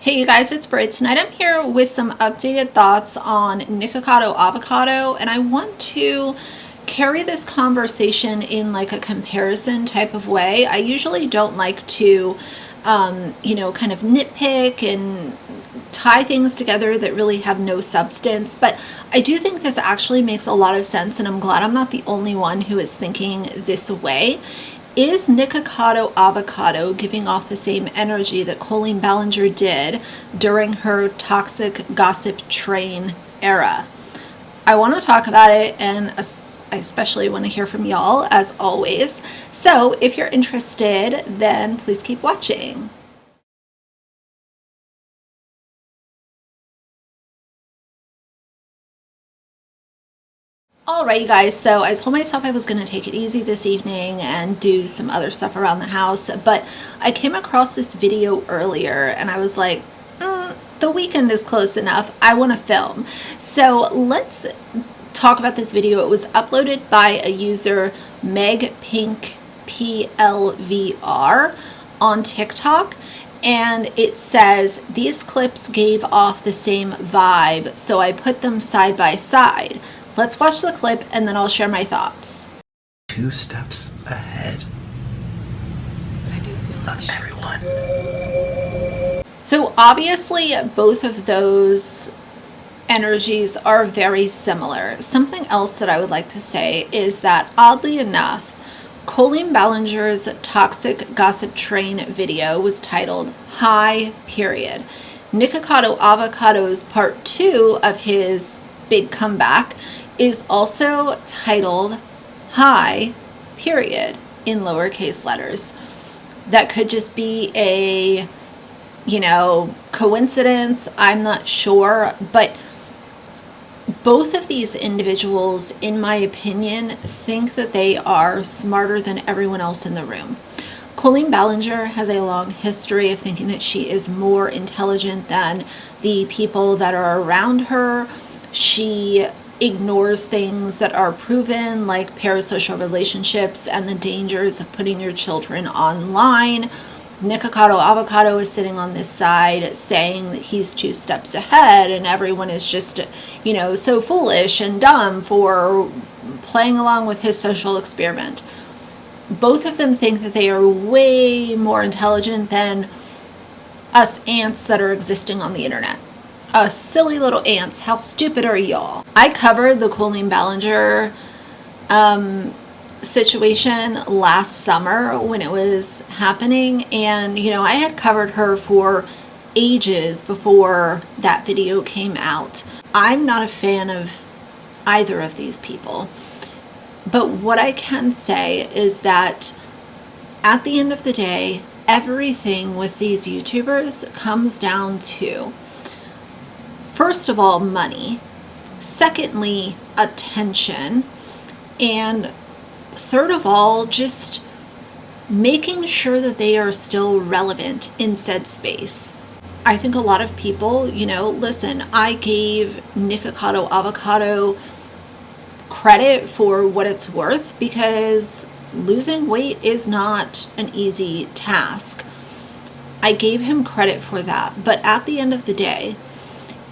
Hey you guys, it's Brit. Tonight I'm here with some updated thoughts on Nikocado Avocado, and I want to carry this conversation in like a comparison type of way. I usually don't like to, kind of nitpick and tie things together that really have no substance, but I do think this actually makes a lot of sense, and I'm glad I'm not the only one who is thinking this way. Is Nikocado Avocado giving off the same energy that Colleen Ballinger did during her toxic gossip train era? I want to talk about it, and I especially want to hear from y'all, as always. So if you're interested, then please keep watching. Alright, you guys, so I told myself I was going to take it easy this evening and do some other stuff around the house, but I came across this video earlier and I was like, the weekend is close enough, I want to film. So let's talk about this video. It was uploaded by a user, MegPinkPLVR, on TikTok. And it says, these clips gave off the same vibe, so I put them side by side. Let's watch the clip and then I'll share my thoughts. 2 steps ahead. But I do feel like everyone. So obviously both of those energies are very similar. Something else that I would like to say is that, oddly enough, Colleen Ballinger's Toxic Gossip Train video was titled High Period. Nikocado Avocado's part 2 of his big comeback is also titled High Period in lowercase letters. That could just be a, coincidence. I'm not sure, but both of these individuals, in my opinion, think that they are smarter than everyone else in the room. Colleen Ballinger has a long history of thinking that she is more intelligent than the people that are around her. She ignores things that are proven, like parasocial relationships and the dangers of putting your children online. Nikocado Avocado is sitting on this side saying that he's 2 steps ahead and everyone is just, so foolish and dumb for playing along with his social experiment. Both of them think that they are way more intelligent than us ants that are existing on the internet. Silly little ants. How stupid are y'all? I covered the Colleen Ballinger situation last summer when it was happening, and I had covered her for ages before that video came out. I'm not a fan of either of these people, but what I can say is that at the end of the day, everything with these YouTubers comes down to, first of all, money, secondly, attention, and third of all, just making sure that they are still relevant in said space. I think a lot of people, listen, I gave Nikocado Avocado credit for what it's worth because losing weight is not an easy task. I gave him credit for that, but at the end of the day,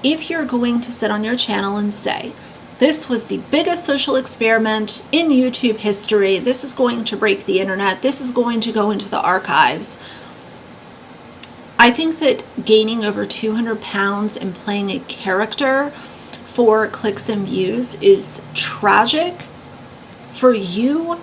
if you're going to sit on your channel and say, this was the biggest social experiment in YouTube history, this is going to break the internet, this is going to go into the archives, I think that gaining over 200 pounds and playing a character for clicks and views is tragic for you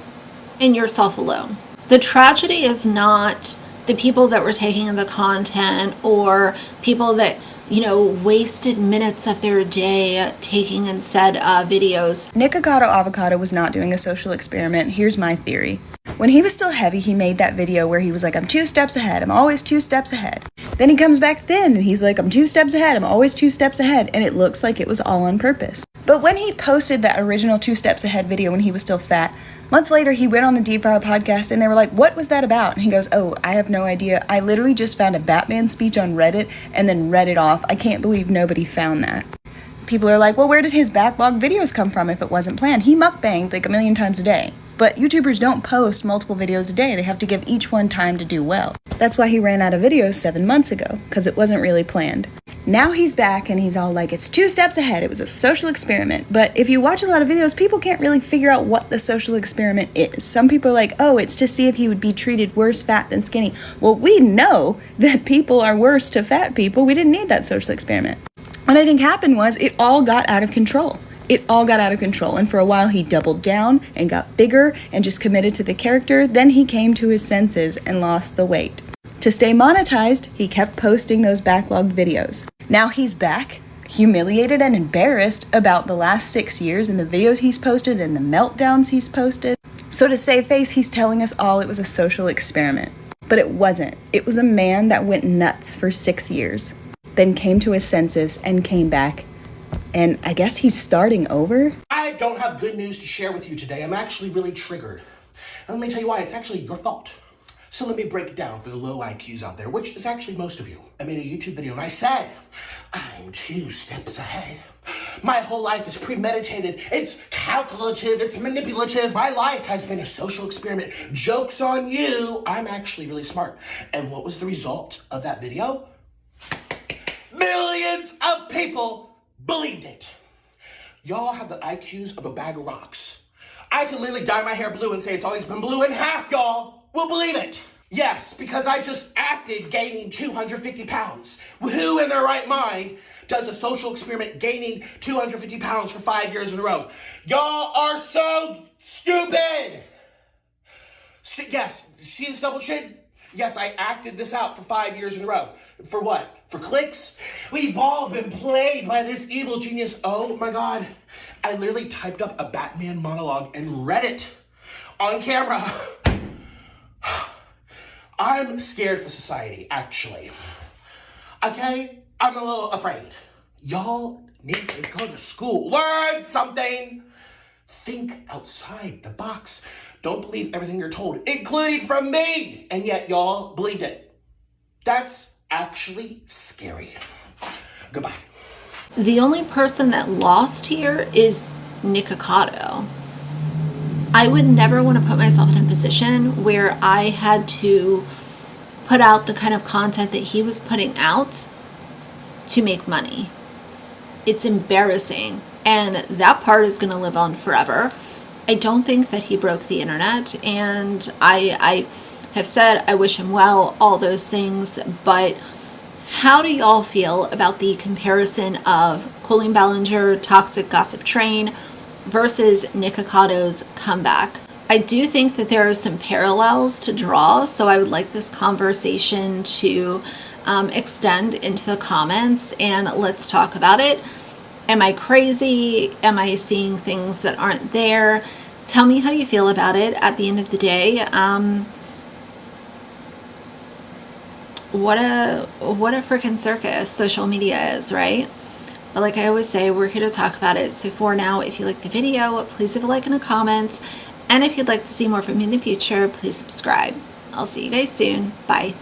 and yourself alone. The tragedy is not the people that were taking the content or people that wasted minutes of their day taking and said videos. Nikocado Avocado was not doing a social experiment. Here's my theory. When he was still heavy, he made that video where he was like, I'm 2 steps ahead. I'm always 2 steps ahead. Then he comes back thin and he's like, I'm 2 steps ahead. I'm always 2 steps ahead. And it looks like it was all on purpose. But when he posted that original 2 steps ahead video when he was still fat, months later, he went on the Deep Fry podcast and they were like, what was that about? And he goes, oh, I have no idea. I literally just found a Batman speech on Reddit and then read it off. I can't believe nobody found that. People are like, well, where did his backlog videos come from if it wasn't planned? He mukbanged like 1 million times a day. But YouTubers don't post multiple videos a day. They have to give each one time to do well. That's why he ran out of videos 7 months ago, because it wasn't really planned. Now he's back and he's all like, it's 2 steps ahead. It was a social experiment. But if you watch a lot of videos, people can't really figure out what the social experiment is. Some people are like, oh, it's to see if he would be treated worse fat than skinny. Well, we know that people are worse to fat people. We didn't need that social experiment. What I think happened was it all got out of control. It all got out of control, and for a while he doubled down and got bigger and just committed to the character. Then he came to his senses and lost the weight. To stay monetized, he kept posting those backlogged videos. Now he's back, humiliated and embarrassed about the last 6 years and the videos he's posted and the meltdowns he's posted. So to save face, he's telling us all it was a social experiment. But it wasn't. It was a man that went nuts for 6 years, then came to his senses and came back. And I guess he's starting over? I don't have good news to share with you today. I'm actually really triggered. And let me tell you why. It's actually your fault. So let me break it down for the low IQs out there, which is actually most of you. I made a YouTube video and I said, I'm 2 steps ahead. My whole life is premeditated. It's calculative. It's manipulative. My life has been a social experiment. Joke's on you. I'm actually really smart. And what was the result of that video? Millions of people believed it. Y'all have the IQs of a bag of rocks. I could literally dye my hair blue and say it's always been blue, and half y'all will believe it. Yes, because I just acted gaining 250 pounds. Who in their right mind does a social experiment gaining 250 pounds for 5 years in a row? Y'all are so stupid. Yes, see this double chin? Yes, I acted this out for 5 years in a row. For what? For clicks? We've all been played by this evil genius. Oh my God. I literally typed up a Batman monologue and read it on camera. I'm scared for society, actually. Okay? I'm a little afraid. Y'all need to go to school. Learn something. Think outside the box. Don't believe everything you're told, including from me. And yet y'all believed it. That's actually scary. Goodbye. The only person that lost here is Nikocado. I would never want to put myself in a position where I had to put out the kind of content that he was putting out to make money. It's embarrassing, and that part is going to live on forever. I don't think that he broke the internet, and I have said I wish him well, all those things, but how do y'all feel about the comparison of Colleen Ballinger, Toxic Gossip Train, versus Nicocado's comeback? I do think that there are some parallels to draw, so I would like this conversation to extend into the comments, and let's talk about it. Am I crazy? Am I seeing things that aren't there? Tell me how you feel about it. At the end of the day, what a freaking circus social media is, right? But like I always say, we're here to talk about it. So for now, if you like the video, please leave a like and a comment. And if you'd like to see more from me in the future, please subscribe. I'll see you guys soon. Bye.